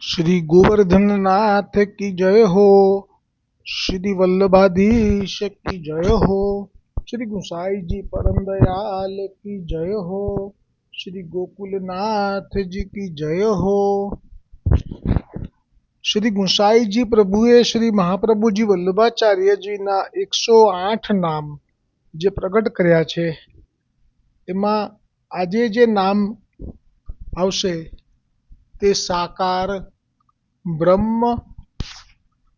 श्री गोवर्धन नाथ की जय हो। श्री वल्लभाधीश की जय हो। श्री गुसाई जी परम दयाल की जय हो। श्री गोकुलनाथ जी की जय हो। श्री गुसाई जी प्रभुए श्री महाप्रभुजी વલ્લભાચાર્યજીના 108 નામ જે પ્રગટ કર્યા છે એમાં આજે જે નામ આવશે તે સાકાર બ્રહ્મ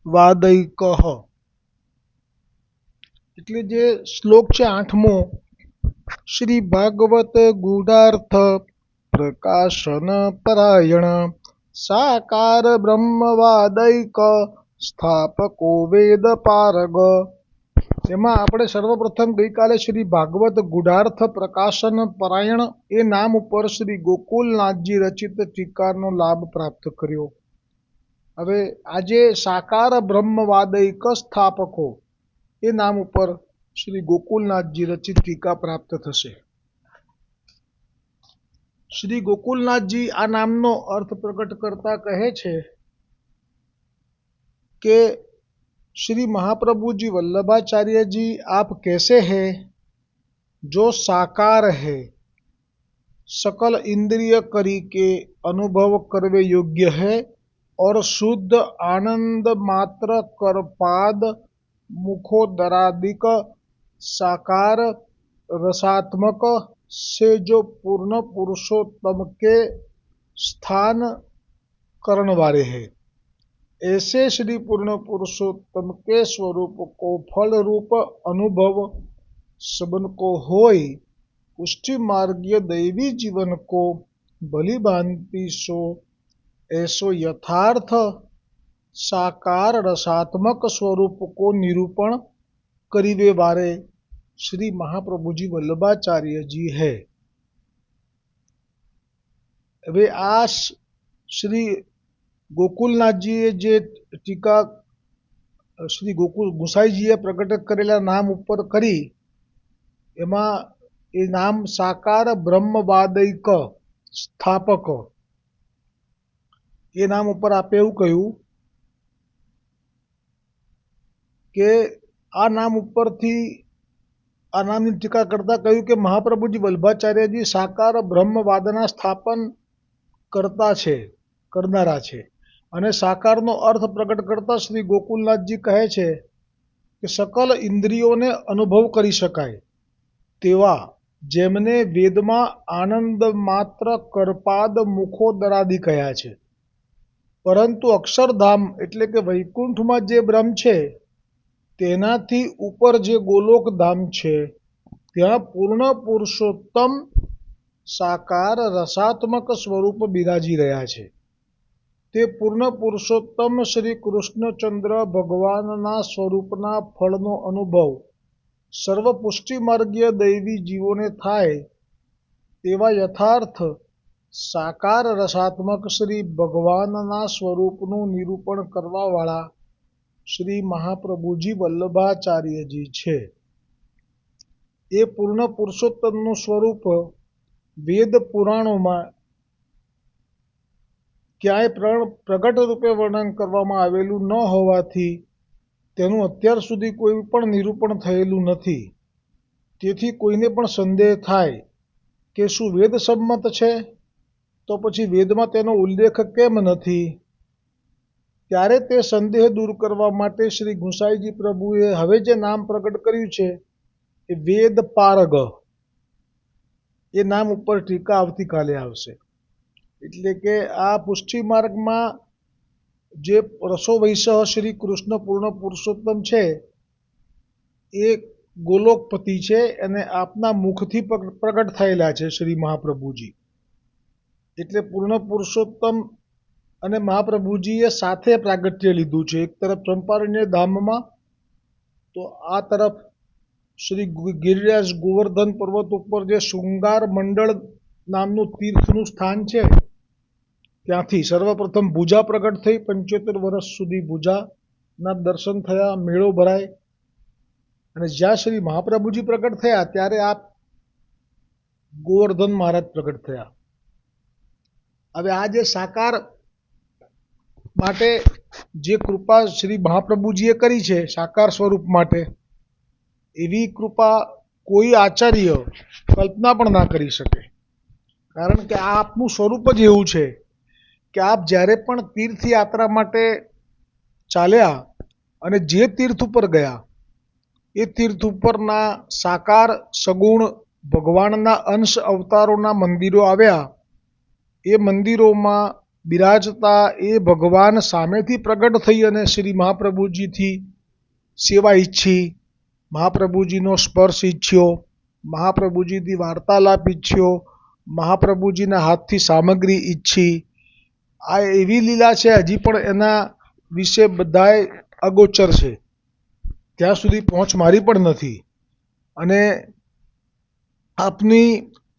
વાદૈક એટલે જે શ્લોક છે 8મો શ્રી ભાગવત ગૂઢાર્થ પ્રકાશન પરાયણ સાકાર બ્રહ્મવાદૈક સ્થાપકો વેદ પારગ. એમાં આપણે સર્વપ્રથમ ગઈકાલે શ્રી ભાગવત ગૂઢાર્થ પ્રકાશન પરાયણ એ નામ ઉપર શ્રી ગોકુલનાથજી રચિત ટીકાનો લાભ પ્રાપ્ત કર્યો. હવે આજે સાકાર બ્રહ્મવાદૈક સ્થાપકો એ નામ ઉપર શ્રી ગોકુલનાથજી રચિત ટીકા પ્રાપ્ત થશે. શ્રી ગોકુલનાથજી આ નામનો અર્થ પ્રગટ કરતા કહે છે કે श्री महाप्रभु जी वल्लभाचार्य जी आप कैसे हैं जो साकार है, सकल इंद्रिय करी के अनुभव करवे योग्य है और शुद्ध आनंद मात्र करपाद मुखोदरादिक साकार रसात्मक से जो पूर्ण पुरुषोत्तम के स्थान करण वाले हैं, ऐसे श्री पूर्ण पुरुषोत्तम के स्वरूप को फल रूप अनुभव सबन को होय पुष्टि मार्गीय दैवी जीवन को भली भांति सो ऐसो यथार्थ साकार रसात्मक स्वरूप को निरूपण करीवे वारे श्री महाप्रभु जी वल्लभाचार्य जी है. वे आ श्री ગોકુલનાથજીએ જે ટીકા શ્રી ગુસાઈજીએ પ્રગટ કરેલા નામ ઉપર કરી એમાં એ નામ સાકાર બ્રહ્મવાદૈક સ્થાપક એ નામ ઉપર આપે એવું કહ્યું કે આ નામ ઉપરથી આ નામની ટીકા કરતા કહ્યું કે મહાપ્રભુજી વલ્લભાચાર્યજી સાકાર બ્રહ્મવાદના સ્થાપન કરનારા છે. અને સાકારનો અર્થ પ્રગટ કરતા શ્રી ગોકુલનાથજી કહે છે કે સકલ ઇન્દ્રિયોને અનુભવ કરી શકાય તેવા જેમને વેદમાં આનંદ માત્ર કરપાદ મુખોદરાદિ કહ્યા છે, પરંતુ અક્ષરધામ એટલે કે વૈકુંઠમાં જે બ્રહ્મ છે તેનાથી ઉપર જે ગોલોક ધામ છે ત્યાં પૂર્ણ પુરુષોત્તમ સાકાર રસાત્મક સ્વરૂપ બિરાજી રહ્યા છે. તે પૂર્ણ પુરુષોત્તમ શ્રી કૃષ્ણચંદ્ર ભગવાનના સ્વરૂપના ફળનો અનુભવ સર્વ પુષ્ટિમાર્ગીય દૈવી જીવોને થાય તેવા યથાર્થ સાકાર રસાત્મક શ્રી ભગવાનના સ્વરૂપનું નિરૂપણ કરવાવાળા શ્રી મહાપ્રભુજી વલ્લભાચાર્યજી છે. એ પૂર્ણ પુરુષોત્તમનું સ્વરૂપ વેદ પુરાણોમાં ક્યાંય પ્રગટ રૂપે વર્ણન કરવામાં આવેલું ન હોવાથી તેનું અત્યાર સુધી કોઈ પણ નિરૂપણ થયેલું નથી. તેથી કોઈને પણ સંદેહ થાય કે શું વેદ સંમત છે તો પછી વેદમાં તેનો ઉલ્લેખ કેમ નથી, ત્યારે તે સંદેહ દૂર કરવા માટે શ્રી ગુસાઈજી પ્રભુએ હવે જે નામ પ્રગટ કર્યું છે એ વેદ પારગ એ નામ ઉપર ટીકા આવતીકાલે આવશે. એટલે કે આ પુષ્ટિ માર્ગમાં જે રસો વૈશ શ્રી કૃષ્ણ પૂર્ણ પુરુષોત્તમ છે એ ગોલોકપતિ છે અને આપના મુખથી પ્રગટ થયેલા છે શ્રી મહાપ્રભુજી. એટલે પૂર્ણ પુરુષોત્તમ અને મહાપ્રભુજીએ સાથે પ્રાગટ્ય લીધું છે, એક તરફ ચંપારણ્ય ધામમાં તો આ તરફ શ્રી ગિરિરાજ ગોવર્ધન પર્વત ઉપર જે શૃંગાર મંડળ નામનું તીર્થનું સ્થાન છે ત્યાંથી સર્વપ્રથમ ભુજા પ્રગટ થઈ. 75 વર્ષ સુધી ભુજાના દર્શન થયા, મેળો ભરાય અને જ્યાં શ્રી મહાપ્રભુજી પ્રગટ થયા ત્યારે આ ગોવર્ધન મહારાજ પ્રગટ થયા. હવે આ જે સાકાર માટે જે કૃપા શ્રી મહાપ્રભુજીએ કરી છે સાકાર સ્વરૂપ માટે, એવી કૃપા કોઈ આચાર્ય કલ્પના પણ ના કરી શકે. કારણ કે આ આપનું સ્વરૂપ જ એવું છે કે આપ જ્યારે પણ તીર્થયાત્રા માટે ચાલ્યા અને જે તીર્થ ઉપર ગયા એ તીર્થ ઉપરના સાકાર સગુણ ભગવાનના અંશ અવતારોના મંદિરો આવ્યા. એ મંદિરોમાં બિરાજતા એ ભગવાન સામેથી પ્રગટ થઈ અને શ્રી મહાપ્રભુજીથી સેવા ઈચ્છી, મહાપ્રભુજીનો સ્પર્શ ઈચ્છ્યો, મહાપ્રભુજીથી વાર્તાલાપ ઈચ્છ્યો, મહાપ્રભુજીના હાથથી સામગ્રી ઈચ્છી. આ એવી લીલા છે, હજી પણ એના વિશે બધાય અગોચર છે. ત્યાં સુધી પહોંચ મારી પણ નથી. અને આપની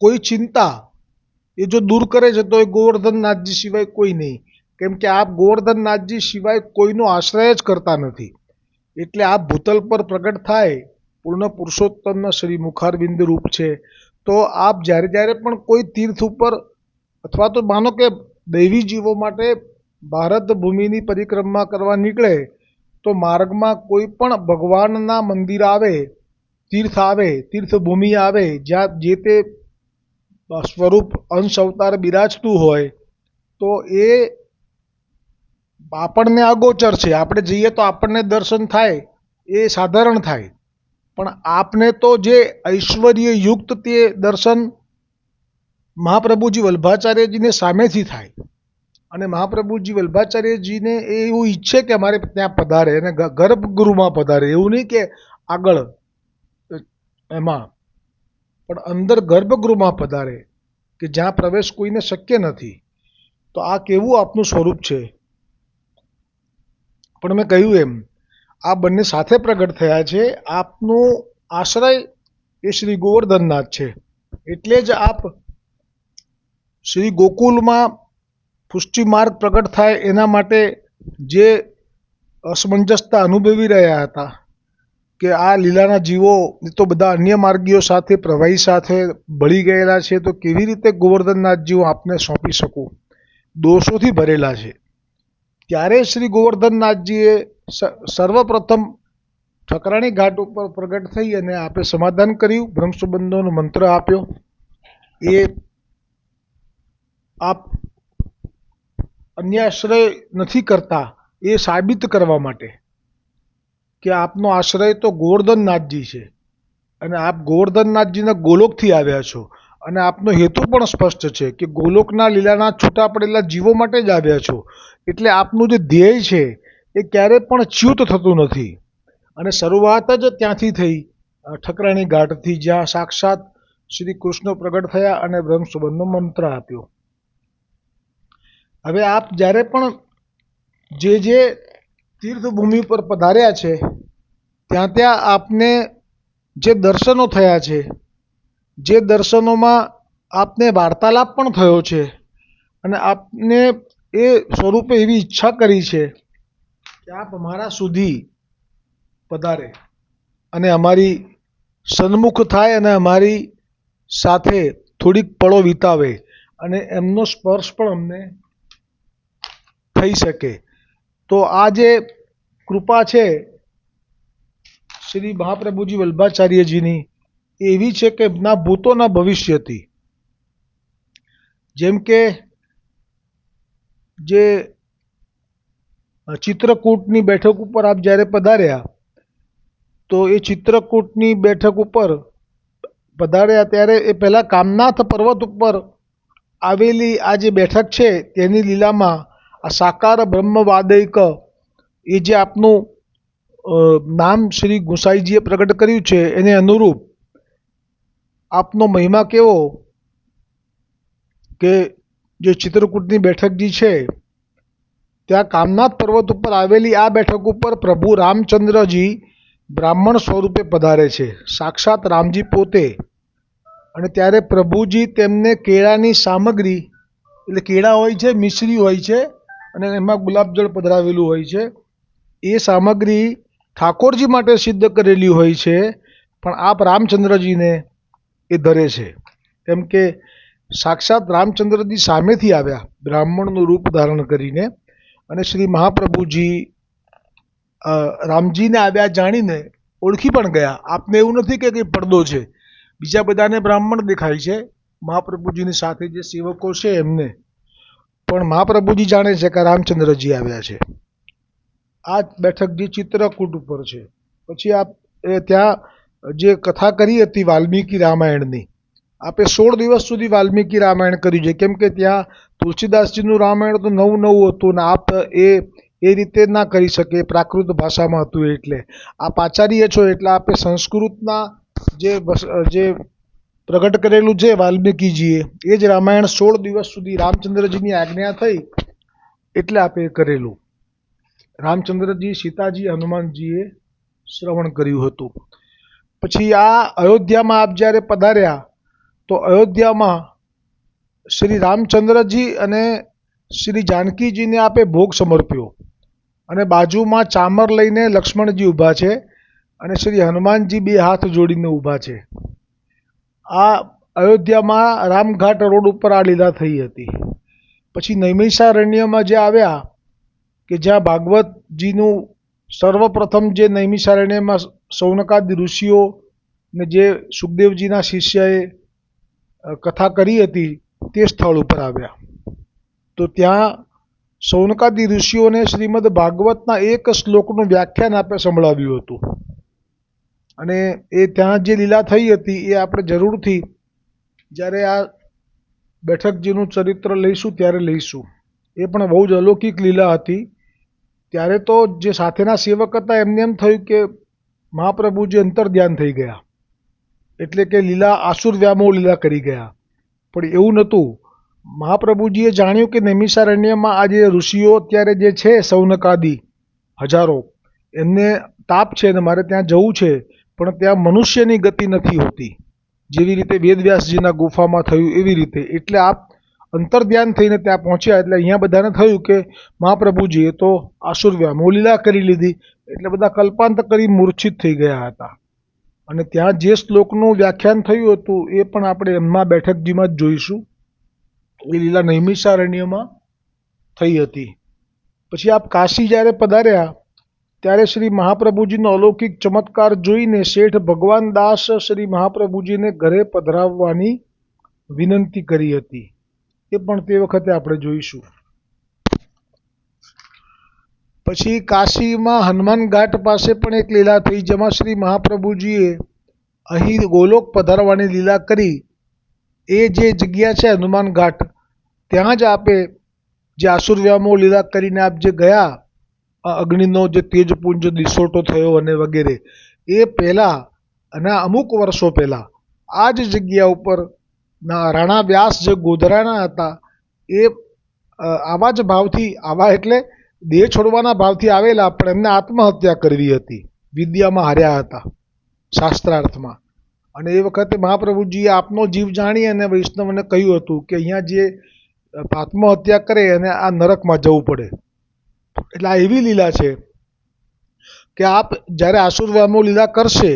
કોઈ ચિંતા એ જો દૂર કરે છે તો એ ગોવર્ધનનાથજી સિવાય કોઈ નહીં. કેમ કે આપ ગોવર્ધનનાથજી સિવાય કોઈનો આશ્રય જ કરતા નથી. એટલે આપ ભૂતલ પર પ્રગટ થાય, પૂર્ણ પુરુષોત્તમના શ્રી મુખારબિંદ રૂપ છે. તો આપ જ્યારે જ્યારે પણ કોઈ તીર્થ ઉપર અથવા તો માનો કે દૈવી જીવો માટે ભારત ભૂમિની પરિક્રમા કરવા નીકળે તો માર્ગમાં કોઈ પણ ભગવાનના મંદિર આવે, તીર્થ આવે, તીર્થભૂમિ આવે, જ્યાં જે તે સ્વરૂપ અંશ અવતાર બિરાજતું હોય તો એ આપણને અગોચર છે. આપણે જઈએ તો આપણને દર્શન થાય એ સાધારણ થાય, પણ આપને તો જે ઐશ્વર્ય યુક્ત તે દર્શન મહાપ્રભુજી વલ્ભાચાર્યજીને સામેથી થાય. અને મહાપ્રભુજી વલ્ભાચાર્યજીને એ એવું ઈચ્છે કે અમારે ત્યાં પધારે અને ગર્ભગૃહમાં પધારે. એવું નહીં કે આગળ એમાં, પણ અંદર ગર્ભગૃહમાં પધારે કે જ્યાં પ્રવેશ કોઈને શક્ય નથી. તો આ કેવું આપનું સ્વરૂપ છે. પણ મેં કહ્યું એમ આ બંને સાથે પ્રગટ થયા છે. આપનો આશ્રય એ શ્રી ગોવર્ધનનાથ છે. એટલે જ આપ શ્રી ગોકુલમાં પુષ્ટિ માર્ગ પ્રગટ થાય એના માટે જે અસમંજસતા અનુભવી રહ્યા હતા કે આ લીલાના જીવો તો બધા અન્ય માર્ગીઓ સાથે પ્રવાહી સાથે ભળી ગયેલા છે, તો કેવી રીતે ગોવર્ધનનાથજીઓ આપને સોંપી શકું, દોષોથી ભરેલા છે. ત્યારે શ્રી ગોવર્ધનનાથજીએ સર્વપ્રથમ ઠકરાણી ઘાટ ઉપર પ્રગટ થઈ અને આપે સમાધાન કર્યું, બ્રહ્મસંબંધોનો મંત્ર આપ્યો. એ આપ અન્ય આશ્રય નથી કરતા એ સાબિત કરવા માટે કે આપનો આશ્રય તો ગોવર્ધનનાથજી છે અને આપ ગોવર્ધનનાથજીના ગોલોકથી આવ્યા છો. અને આપનો હેતુ પણ સ્પષ્ટ છે કે ગોલોકના લીલાના છૂટા પડેલા જીવો માટે જ આવ્યા છો. એટલે આપનું જે ધ્યેય છે એ ક્યારેય પણ ચ્યુત થતું નથી. અને શરૂઆત જ ત્યાંથી થઈ, ઠકરાણી ઘાટથી, જ્યાં સાક્ષાત શ્રી કૃષ્ણ પ્રગટ થયા અને બ્રહ્મસંબંધનો મંત્ર આપ્યો. હવે આપ જ્યારે પણ જે તીર્થભૂમિ પર પધાર્યા છે ત્યાં ત્યાં આપને જે દર્શનો થયા છે, જે દર્શનોમાં આપને વાર્તાલાપ પણ થયો છે અને આપને એ સ્વરૂપે એવી ઈચ્છા કરી છે કે આપ અમારા સુધી પધારે અને અમારી સન્મુખ થાય અને અમારી સાથે થોડીક પળો વિતાવે અને એમનો સ્પર્શ પણ અમને થઈ શકે. તો આ જે કૃપા છે શ્રી મહાપ્રભુજી વલ્ભાચાર્યજીની એવી છે કે ના ભૂતો ના ભવિષ્યથી. જેમ કે જે ચિત્રકૂટની બેઠક ઉપર આપ જ્યારે પધાર્યા તો એ ચિત્રકૂટની બેઠક ઉપર પધાર્યા ત્યારે એ પહેલાં કામનાથ પર્વત ઉપર આવેલી આ જે બેઠક છે તેની લીલામાં આ સાકાર બ્રહ્મવાદૈક એ જે આપનું નામ શ્રી ગુસાઈજીએ પ્રગટ કર્યું છે એને અનુરૂપ આપનો મહિમા કેવો કે જે ચિત્રકૂટની બેઠકજી છે ત્યાં કામનાથ પર્વત ઉપર આવેલી આ બેઠક ઉપર પ્રભુ રામચંદ્રજી બ્રાહ્મણ સ્વરૂપે પધારે છે, સાક્ષાત રામજી પોતે. અને ત્યારે પ્રભુજી તેમને કેળાની સામગ્રી, એટલે કેળા હોય છે, મિશ્રી હોય છે અને એમાં ગુલાબજળ પધરાવેલું હોય છે, એ સામગ્રી ઠાકોરજી માટે સિદ્ધ કરેલી હોય છે, પણ આપ રામચંદ્રજીને એ ધરે છે. કેમ કે સાક્ષાત રામચંદ્રજી સામેથી આવ્યા બ્રાહ્મણનું રૂપ ધારણ કરીને અને શ્રી મહાપ્રભુજી રામજીને આવ્યા જાણીને ઓળખી પણ ગયા. આપને એવું નથી કે કંઈ પડદો છે, બીજા બધાને બ્રાહ્મણ દેખાય છે, મહાપ્રભુજીની સાથે જે સેવકો છે એમને, પણ મહાપ્રભુજી જાણે છે કે રામચંદ્રજી આવ્યા છે. આ બેઠક જે ચિત્રકૂટ ઉપર છે. પછી આપ ત્યાં જે કથા કરી હતી વાલ્મીકી રામાયણની, આપે 16 દિવસ સુધી વાલ્મીકી રામાયણ કર્યું છે, કેમ કે ત્યાં તુલસીદાસજીનું રામાયણ તો નવું નવું હતું ને આપ એ રીતે ના કરી શકે, પ્રાકૃત ભાષામાં હતું. એટલે આપ આચાર્ય છો એટલે આપે સંસ્કૃતના જે પ્રગટ કરેલું છે વાલ્મીકીજીએ એ જ રામાયણ 16 દિવસ સુધી રામચંદ્રજીની આજ્ઞા થઈ એટલે આપે કરેલું. રામચંદ્રજી, સીતાજી, હનુમાનજીએ શ્રવણ કર્યું હતું. પછી આ અયોધ્યામાં આપ જ્યારે પધાર્યા તો અયોધ્યામાં શ્રી રામચંદ્રજી અને શ્રી જાનકીજીને આપે ભોગ સમર્પ્યો અને બાજુમાં ચામર લઈને લક્ષ્મણજી ઊભા છે અને શ્રી હનુમાનજી બે હાથ જોડીને ઊભા છે. આ અયોધ્યામાં રામઘાટ રોડ ઉપર આ લીલા થઈ હતી. પછી નૈમિષારણ્યમાં જે આવ્યા કે જ્યાં ભાગવતજીનું સર્વપ્રથમ જે નૈમિષારણ્યમાં સૌનકાદિ ઋષિઓ ને જે સુખદેવજીના શિષ્યએ કથા કરી હતી તે સ્થળ ઉપર આવ્યા. તો ત્યાં સૌનકાદિ ઋષિઓને શ્રીમદ ભાગવતના એક શ્લોકનું વ્યાખ્યાન આપે સંભળાવ્યું હતું. અને એ ત્યાં જે લીલા થઈ હતી એ આપણે જરૂરથી જ્યારે આ બેઠકજીનું ચરિત્ર લઈશું ત્યારે લઈશું. એ પણ બહુ જ અલૌકિક લીલા હતી. ત્યારે તો જે સાથેના સેવક હતા એમને એમ થયું કે મહાપ્રભુજી અંતર્ધ્યાન થઈ ગયા, એટલે કે લીલા આસુર વ્યામોહ લીલા કરી ગયા. પણ એવું નહોતું. મહાપ્રભુજીએ જાણ્યું કે નૈમિષારણ્યમાં આ જે ઋષિઓ અત્યારે જે છે સૌનકાદિ હજારો, એમને તાપ છે ને મારે ત્યાં જવું છે, પણ ત્યાં મનુષ્યની ગતિ નથી હોતી, જેવી રીતે વેદવ્યાસજીના ગુફામાં થયું એવી રીતે. એટલે આપ અંતર્ધ્યાન થઈને ત્યાં પહોંચ્યા એટલે અહીંયા બધાને થયું કે મહાપ્રભુજીએ તો આસુર વ્યામોહ લીલા કરી લીધી, એટલે બધા કલ્પાંત કરી મૂર્છિત થઈ ગયા હતા. અને ત્યાં જે શ્લોકનું વ્યાખ્યાન થયું હતું એ પણ આપણે એમના બેઠકજીમાં જ જોઈશું. એ લીલા નૈમિષારણ્યમાં થઈ હતી. પછી આપ કાશી જ્યારે પધાર્યા ત્યારે શ્રી મહાપ્રભુજીનો અલૌકિક ચમત્કાર જોઈને શેઠ ભગવાન દાસ શ્રી મહાપ્રભુજીને ઘરે પધરાવવાની વિનંતી કરી હતી. એ પણ તે વખતે આપણે જોઈશું. પછી કાશીમાં હનુમાન ઘાટ પાસે પણ એક લીલા થઈ, જેમાં શ્રી મહાપ્રભુજીએ અહીં ગોલોક પધારવાની લીલા કરી. એ જે જગ્યા છે હનુમાન ઘાટ, ત્યાં જ આપે જે આસુર વ્યામોહ લીલા કરીને આપ જે ગયા, અગ્નિનો જે તેજપુંજ દિસોટો થયો અને વગેરે, એ પહેલાં અને અમુક વર્ષો પહેલાં આ જ જગ્યા ઉપર રાણા વ્યાસ જે ગોધરાના હતા એ આવા જ ભાવથી, આવા એટલે દેહ છોડવાના ભાવથી આવેલા, પણ એમને આત્મહત્યા કરવી હતી. વિદ્યામાં હાર્યા હતા શાસ્ત્રાર્થમાં. અને એ વખતે મહાપ્રભુજીએ આપનો જીવ જાણી અને વૈષ્ણવને કહ્યું હતું કે અહીંયા જે આત્મહત્યા કરે અને આ નરકમાં જવું પડે. એટલે આ એવી લીલા છે કે આપ જ્યારે આસુર વ્યામોહ લીલા કરશે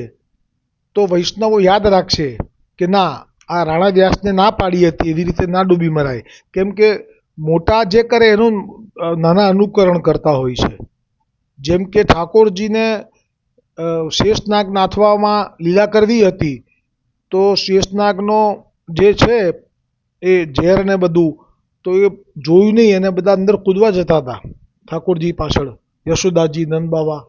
તો વૈષ્ણવો યાદ રાખશે કે ના, આ રાણા વ્યાસને ના પાડી હતી એવી રીતે ના ડૂબી મરાય. કેમ કે મોટા જે કરે એનું નાના અનુકરણ કરતા હોય છે. જેમ કે ઠાકોરજીને શેષનાગ નાથવામાં લીલા કરવી હતી તો શેષનાગનો જે છે એ ઝેર ને બધું તો એ જોયું નહીં અને બધા અંદર કૂદવા જતા હતા ઠાકોરજી પાછળ, યશોદાજી, નંદબાવા.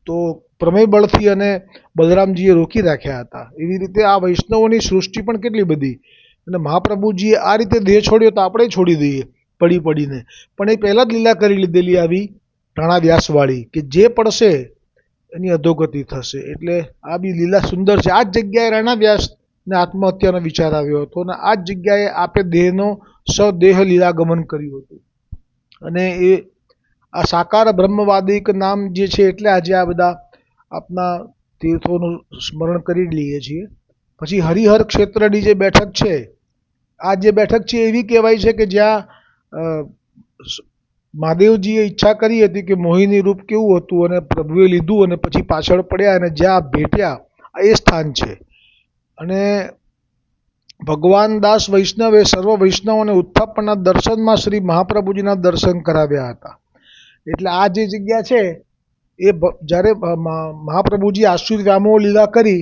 તો પ્રમેય બળથી અને બલરામજીએ રોકી રાખ્યા હતા. એવી રીતે આ વૈષ્ણવોની સૃષ્ટિ પણ કેટલી બધી. અને મહાપ્રભુજીએ આ રીતે દેહ છોડ્યો તો આપણે છોડી દઈએ પડી પડીને, પણ એ પહેલાં જ લીલા કરી લીધેલી આવી રાણા વ્યાસવાળી કે જે પડશે એની અધોગતિ થશે. એટલે આ બી લીલા સુંદર છે. આ જ જગ્યાએ રાણા વ્યાસને આત્મહત્યાનો વિચાર આવ્યો હતો અને આ જ જગ્યાએ આપે દેહનો સદેહ લીલાગમન કર્યું હતું. અને એ આ સાકાર બ્રહ્મવાદિક નામ જે છે એટલે આજે આ બધા આપના તીર્થોનું સ્મરણ કરી લઈએ છીએ. પછી હરિહર ક્ષેત્રની જે બેઠક છે, આ જે બેઠક છે એવી કહેવાય છે કે જ્યાં મહાદેવજીએ ઈચ્છા કરી હતી કે મોહિની રૂપ કેવું હતું અને પ્રભુએ લીધું અને પછી પાછળ પડ્યા અને જ્યાં ભેટ્યા એ સ્થાન છે. અને ભગવાન દાસ વૈષ્ણવે સર્વ વૈષ્ણવોને ઉત્થાપનના દર્શનમાં શ્રી મહાપ્રભુજીના દર્શન કરાવ્યા હતા. એટલે આ જે જગ્યા છે એ જ્યારે મહાપ્રભુજી આશ્રિત વ્યામોહ લીલા કરી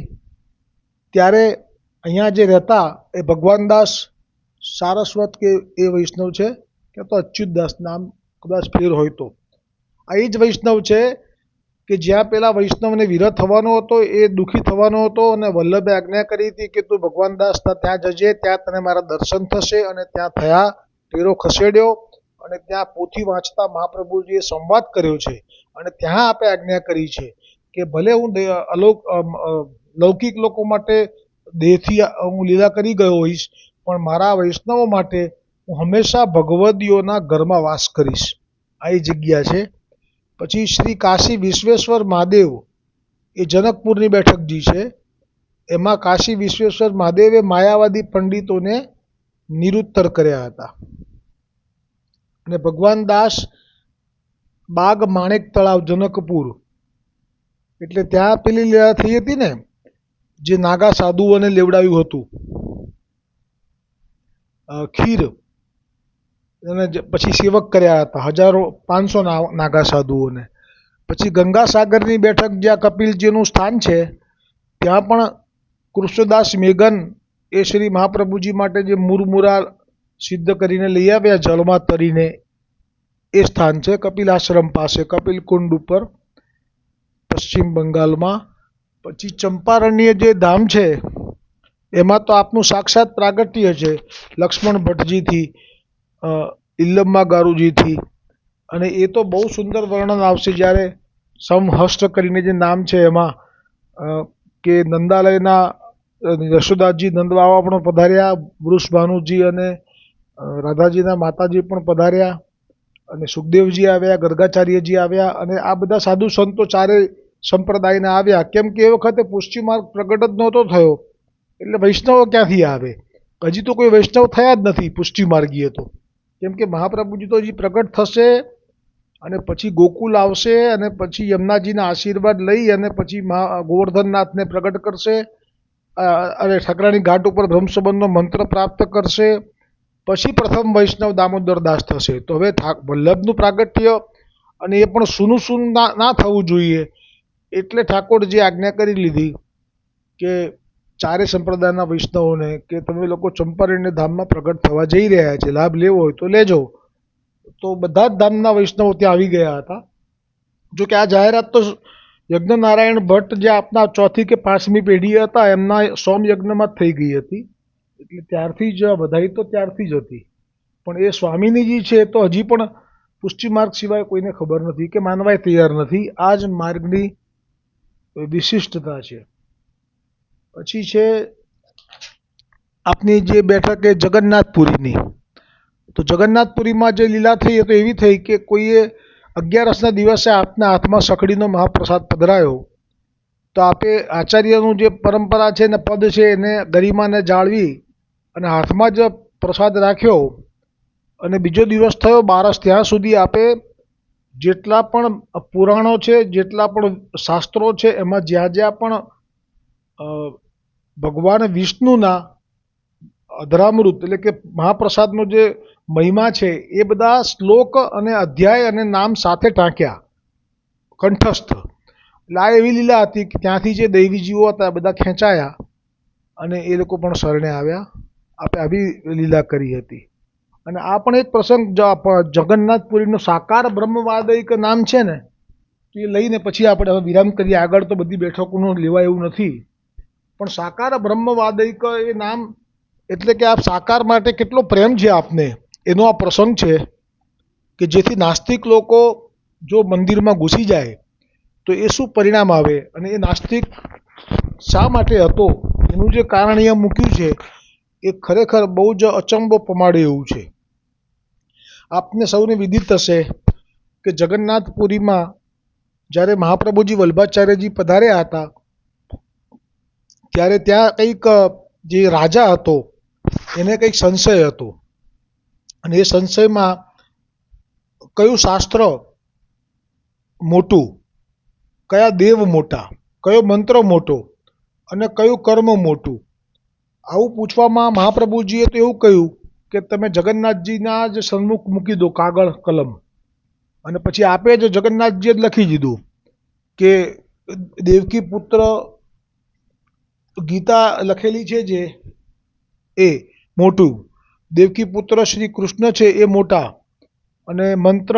ત્યારે અહીંયા જે રહેતા એ ભગવાનદાસ સારસ્વત કે એ વૈષ્ણવ છે કે તો અચ્યુતદાસ નામ કદાચ ફેર હોય તો આ એ જ વૈષ્ણવ છે કે જ્યાં પેલા વૈષ્ણવને વિરહ થવાનો હતો એ દુઃખી થવાનો હતો અને વલ્લભે આજ્ઞા કરી હતી કે તું ભગવાનદાસના ત્યાં જજે, ત્યાં તને મારા દર્શન થશે, અને ત્યાં થયા. ફેરો ખસેડ્યો અને ત્યાં પોથી વાંચતા મહાપ્રભુજીએ સંવાદ કર્યો છે અને ત્યાં આપે આજ્ઞા કરી છે કે ભલે હું લૌકિક લોકો માટે દેહથી હું લીલા કરી ગયો હોઈશ, પણ મારા વૈષ્ણવો માટે હું હંમેશા ભગવદીઓના ઘરમાં વાસ કરીશ. આ એ જગ્યા છે. પછી શ્રી કાશી વિશ્વેશ્વર મહાદેવ એ જનકપુરની બેઠકજી છે. એમાં કાશી વિશ્વેશ્વર મહાદેવે માયાવાદી પંડિતોને નિરુત્તર કર્યા હતા. અને ભગવાન દાસ બાગ માણેક તળાવ જનકપુર એટલે ત્યાં પેલી લીલા થઈ હતી ને જે નાગા સાધુઓને લેવડાવ્યું હતું ખીર, અને પછી સેવક કર્યા હતા 500 નાગા સાધુઓને. પછી ગંગાસાગરની બેઠક જ્યાં કપિલજીનું સ્થાન છે ત્યાં પણ કૃષ્ણદાસ મેઘન એ શ્રી મહાપ્રભુજી માટે જે મુરમુરા સિદ્ધ કરીને લઈ આવ્યા જળમાં તરીને એ સ્થાન છે કપિલ આશ્રમ પાસે કપિલ કુંડ ઉપર પશ્ચિમ બંગાળમાં. પછી ચંપારણ્ય જે ધામ છે એમાં તો આપનું સાક્ષાત પ્રાગટ્ય છે લક્ષ્મણ ભટ્ટજીથી, ઇલ્લમ્મા ગારુજીથી, અને એ તો બહુ સુંદર વર્ણન આવશે જ્યારે સમહસ્ત કરીને જે નામ છે એમાં કે નંદાલયના યશોદાસજી નંદબાવા પણ પધાર્યા, વૃષભાનુજી અને રાધાજીના માતાજી પણ પધાર્યા, અને સુખદેવજી આવ્યા, ગર્ગાચાર્યજી આવ્યા, અને આ બધા સાધુ સંતો ચારે સંપ્રદાયના આવ્યા. કેમ કે એ વખતે પુષ્ટિ માર્ગ પ્રગટ જ નહોતો થયો એટલે વૈષ્ણવો ક્યાંથી આવે? હજી તો કોઈ વૈષ્ણવ થયા જ નથી પુષ્ટિ માર્ગીય તો. કેમ કે મહાપ્રભુજી તો હજી પ્રગટ થશે અને પછી ગોકુલ આવશે અને પછી યમુનાજીના આશીર્વાદ લઈ અને પછી ગોવર્ધનનાથને પ્રગટ કરશે અને ઠકરાણી ઘાટ ઉપર બ્રહ્મસંબંધનો મંત્ર પ્રાપ્ત કરશે. પછી પ્રથમ વૈષ્ણવ દામોદર દાસ થશે. તો હવે વલ્લભનું પ્રાગટ્ય અને એ પણ સૂનું સૂનું ના થવું જોઈએ એટલે ઠાકોરજીએ આજ્ઞા કરી લીધી કે ચારે સંપ્રદાયના વૈષ્ણવોને કે તમે લોકો ચંપારણ્ય ધામમાં પ્રગટ થવા જઈ રહ્યા છે, લાભ લેવો હોય તો લેજો. તો બધા જ ધામના વૈષ્ણવો ત્યાં આવી ગયા હતા. જો કે આ જાહેરાત તો યજ્ઞનારાયણ ભટ્ટ જે આપના 4મી કે 5મી પેઢી હતા એમના સોમયજ્ઞમાં જ થઈ ગઈ હતી. એટલે ત્યારથી જ વધાઈ તો ત્યારથી જ હતી. પણ એ સ્વામિનીજી છે તો હજી પણ પુષ્ટિ માર્ગ સિવાય કોઈને ખબર નથી કે માનવાય તૈયાર નથી. આ જ માર્ગની વિશિષ્ટતા છે. પછી છે આપની જે બેઠક એ જગન્નાથપુરીની. તો જગન્નાથપુરીમાં જે લીલા થઈ એ તો એવી થઈ કે કોઈએ 11ના દિવસે આપના હાથમાં સખડીનો મહાપ્રસાદ પધરાયો તો આપે આચાર્યનું જે પરંપરા છે ને પદ છે એને ગરિમાને જાળવી અને હાથમાં જ પ્રસાદ રાખ્યો. અને બીજો દિવસ થયો 12 ત્યાં સુધી આપે જેટલા પણ પુરાણો છે, જેટલા પણ શાસ્ત્રો છે એમાં જ્યાં જ્યાં પણ ભગવાન વિષ્ણુના અધરામૃત એટલે કે મહાપ્રસાદનો જે મહિમા છે એ બધા શ્લોક અને અધ્યાય અને નામ સાથે ટાંક્યા કંઠસ્થ. એટલે આ એવી લીલા હતી કે ત્યાંથી જે દૈવીજીવો હતા બધા ખેંચાયા અને એ લોકો પણ શરણે આવ્યા. આપણે આવી લીલા કરી હતી. અને આ પણ એક પ્રસંગ જગન્નાથપુરીનું સાકાર બ્રહ્મવાદયિક નામ છે ને એ લઈને પછી આપણે હવે વિરામ કરીએ. આગળ તો બધી બેઠકોનું લેવાય એવું નથી, પણ સાકાર બ્રહ્મવાદયિક એ નામ એટલે કે આ સાકાર માટે કેટલો પ્રેમ છે આપને એનો આ પ્રસંગ છે કે જેથી નાસ્તિક લોકો જો મંદિરમાં ઘૂસી જાય તો એ શું પરિણામ આવે અને એ નાસ્તિક શા માટે હતો એનું જે કારણ અહીંયા મૂક્યું છે એ ખરેખર બહુ જ અચંબો પમાડે એવું છે. આપને સૌને વિદિત હશે કે જગન્નાથપુરીમાં જ્યારે મહાપ્રભુજી વલ્ભાચાર્યજી પધાર્યા હતા ત્યારે ત્યાં કંઈક જે રાજા હતો એને કંઈક સંશય હતો અને એ સંશયમાં કયું શાસ્ત્ર મોટું, કયા દેવ મોટા, કયો મંત્ર મોટો અને કયું કર્મ મોટું, આવું પૂછવામાં મહાપ્રભુજીએ તો એવું કહ્યું કે તમે જગન્નાથજીના જ સન્મુખ મૂકી દો કાગળ કલમ અને પછી આપે જ જગન્નાથજીએ જ લખી દીધું કે દેવકી પુત્ર ગીતા લખેલી છે જે એ મોટું, દેવકી પુત્ર શ્રી કૃષ્ણ છે એ મોટા, અને મંત્ર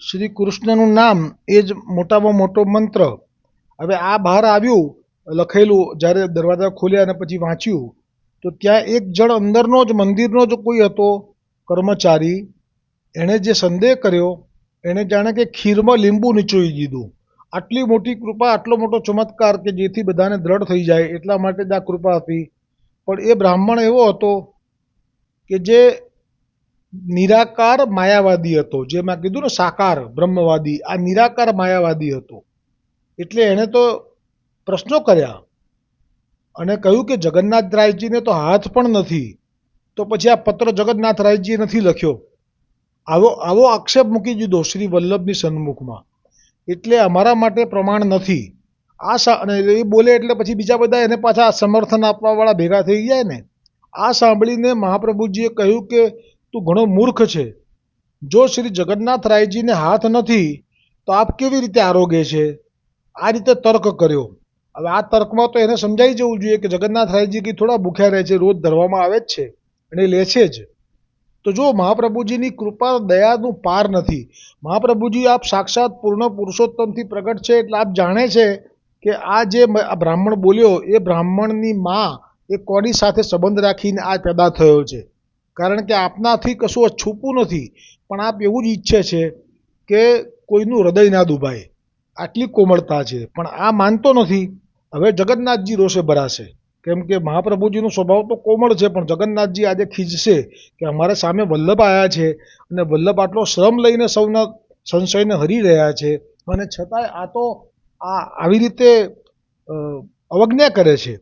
શ્રી કૃષ્ણનું નામ એ જ મોટામાં મોટો મંત્ર. હવે આ બહાર આવ્યું લખેલું જ્યારે દરવાજા ખોલ્યા અને પછી વાંચ્યું તો ત્યાં એક જણ અંદરનો જ મંદિરનો જ કોઈ હતો કર્મચારી, એણે જે સંદેહ કર્યો એણે જાણે કે ખીરમાં લીંબુ નીચોવી દીધું. આટલી મોટી કૃપા, આટલો મોટો ચમત્કાર કે જેથી બધાને દ્રઢ થઈ જાય એટલા માટે જ આ કૃપા હતી. પણ એ બ્રાહ્મણ એવો હતો કે જે નિરાકાર માયાવાદી હતો. જે મેં કીધું ને સાકાર બ્રહ્મવાદી, આ નિરાકાર માયાવાદી હતો. એટલે એણે તો પ્રશ્નો કર્યા અને કહ્યું કે જગન્નાથરાયજીને તો હાથ પણ નથી, તો પછી આ પત્ર જગન્નાથરાયજીએ નથી લખ્યો. આવો આક્ષેપ મૂકી દીધો શ્રી વલ્લભની સન્મુખમાં. એટલે અમારા માટે પ્રમાણ નથી. અને એ બોલે એટલે પછી બીજા બધા એને પાછા સમર્થન આપવાવાળા ભેગા થઈ જાય ને. આ સાંભળીને મહાપ્રભુજીએ કહ્યું કે તું ઘણો મૂર્ખ છે. જો શ્રી જગન્નાથરાયજીને હાથ નથી તો આપ કેવી રીતે આરોગે છે? આ રીતે તર્ક કર્યો. હવે આ તર્કમાં તો એને સમજાઈ જવું જોઈએ કે જગન્નાથરાયજી કંઈ થોડા ભૂખ્યા રહે છે, રોજ ધરવામાં આવે જ છે અને લે છે જ. તો જો મહાપ્રભુજીની કૃપા દયાનું પાર નથી. મહાપ્રભુજી આપ સાક્ષાત પૂર્ણ પુરુષોત્તમથી પ્રગટ છે એટલે આપ જાણે છે કે આ જે બ્રાહ્મણ બોલ્યો એ બ્રાહ્મણની માં એ કોની સાથે સંબંધ રાખીને આ પેદા થયો છે. કારણ કે આપનાથી કશું છૂપું નથી, પણ આપ એવું જ ઈચ્છે છે કે કોઈનું હૃદય ના દુભાય, આટલી કોમળતા છે. પણ આ માનતો નથી. હવે જગન્નાથજી રોષે ભરાશે, કેમ કે મહાપ્રભુજીનો સ્વભાવ તો કોમળ છે, પણ જગન્નાથજી આજે ખીજશે કે અમારે સામે વલ્લભ આવ્યા છે અને વલ્લભ આટલો શ્રમ લઈને સૌના સંશયને હરી રહ્યા છે અને છતાંય આ તો આવી રીતે અવજ્ઞા કરે છે.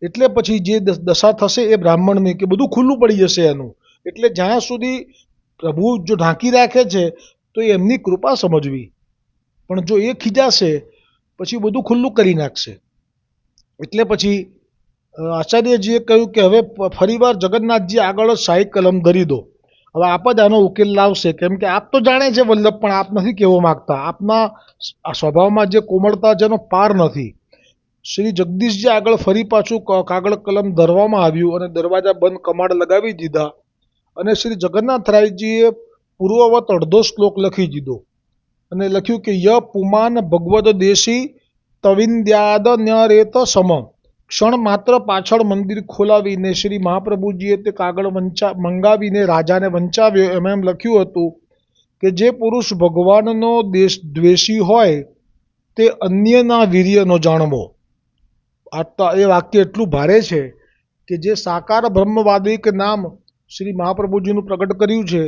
એટલે પછી જે દશા થશે એ બ્રાહ્મણની કે બધું ખુલ્લું પડી જશે એનું. એટલે જ્યાં સુધી પ્રભુ જો ઢાંકી રાખે છે તો એમની કૃપા સમજવી, પણ જો એ ખીજાશે પછી બધું ખુલ્લું કરી નાખશે. એટલે પછી આચાર્યજીએ કહ્યું કે હવે ફરીવાર જગન્નાથજી આગળ જ શાહી કલમ ધરી દો. હવે આપ જ આનો ઉકેલ લાવશે, કેમ કે આપ તો જાણે છે વલ્લભ, પણ આપ નથી કહેવા માગતા. આપના સ્વભાવમાં જે કોમળતા જેનો પાર નથી. શ્રી જગદીશજી આગળ ફરી પાછું કાગળ કલમ ધરવામાં આવ્યું અને દરવાજા બંધ કમાડ લગાવી દીધા અને શ્રી જગન્નાથરાયજીએ પૂર્વવત અડધો શ્લોક લખી દીધો અને લખ્યું કે ય પુમાન ભગવદ દેશી તવિંદ્યાદ ન્યરેત સમ. ક્ષણ માત્ર પાછળ મંદિર ખોલાવીને શ્રી મહાપ્રભુજીએ તે કાગળ મંગાવીને રાજાને વંચાવ્યો. એમ લખ્યું હતું કે જે પુરુષ ભગવાનનો દ્વેષી હોય તે અન્યના વીર્યનો જાણવો. એ વાક્ય એટલું ભારે છે કે જે સાકાર બ્રહ્મવાદિક નામ શ્રી મહાપ્રભુજીનું પ્રગટ કર્યું છે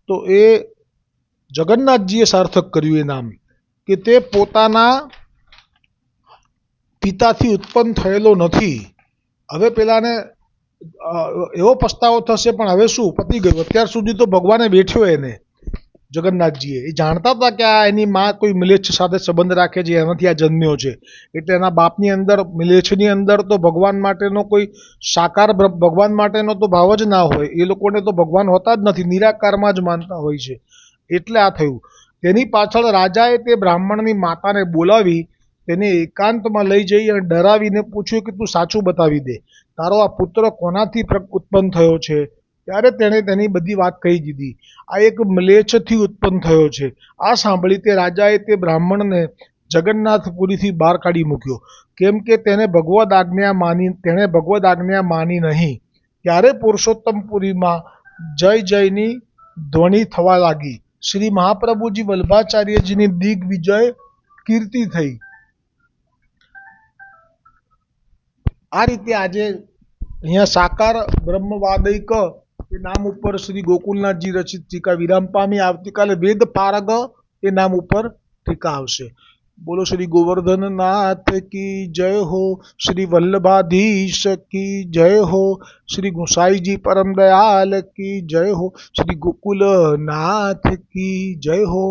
તો એ જગન્નાથજીએ સાર્થક કર્યું એ નામ, કે તે પોતાના પિતાથી ઉત્પન્ન થયેલો નથી. હવે પેલાને એવો પસ્તાવો થશે, પણ હવે શું, પતી ગયું. અત્યાર સુધી તો ભગવાને વેઠ્યો એને, જગન્નાથજીએ. એ જાણતા હતા કે આ એની માં કોઈ મિલેચ્છ સાથે સંબંધ રાખે છે, એનાથી આ જન્મ્યો છે. એટલે એના બાપની અંદર, મિલેચ્છની અંદર તો ભગવાન માટેનો કોઈ સાકાર ભગવાન માટેનો તો ભાવ જ ના હોય. એ લોકોને તો ભગવાન હોતા જ નથી, નિરાકારમાં જ માનતા હોય છે. એટલે આ થયું. તેની પાછળ રાજાએ તે બ્રાહ્મણની માતાને બોલાવી તેને એકાંતમાં લઈ જઈ અને ડરાવીને પૂછ્યું કે તું સાચું બતાવી દે, તારો આ પુત્ર કોનાથી ઉત્પન્ન થયો છે? ત્યારે તેણે તેની બધી વાત કહી દીધી. આ એક મ્લેચ્છથી ઉત્પન્ન થયો છે. આ સાંભળી તે રાજાએ તે બ્રાહ્મણને જગન્નાથપુરીથી બહાર કાઢી મૂક્યો, કેમ કે તેણે ભગવદ આજ્ઞા માની નહીં. ત્યારે પુરુષોત્તમપુરીમાં જય જયની ધ્વનિ થવા લાગી. શ્રી મહાપ્રભુજી વલ્ભાચાર્યજીની દિગ્વિજય કીર્તિ થઈ. આ રીતે આજે અહીંયા સાકાર બ્રહ્મવાદિક એ નામ ઉપર શ્રી ગોકુલનાથજી રચિત ટીકા વિરામ પામી. આવતીકાલે વેદ પારગ એ નામ ઉપર ટીકા આવશે. બોલો શ્રી ગોવર્ધનનાથ કી જય હો, શ્રી વલ્લભાધીશ કી જય હો, શ્રી ગુસાઈજી પરમ દયાલ કી જય હો, શ્રી ગોકુલનાથ કી જય હો.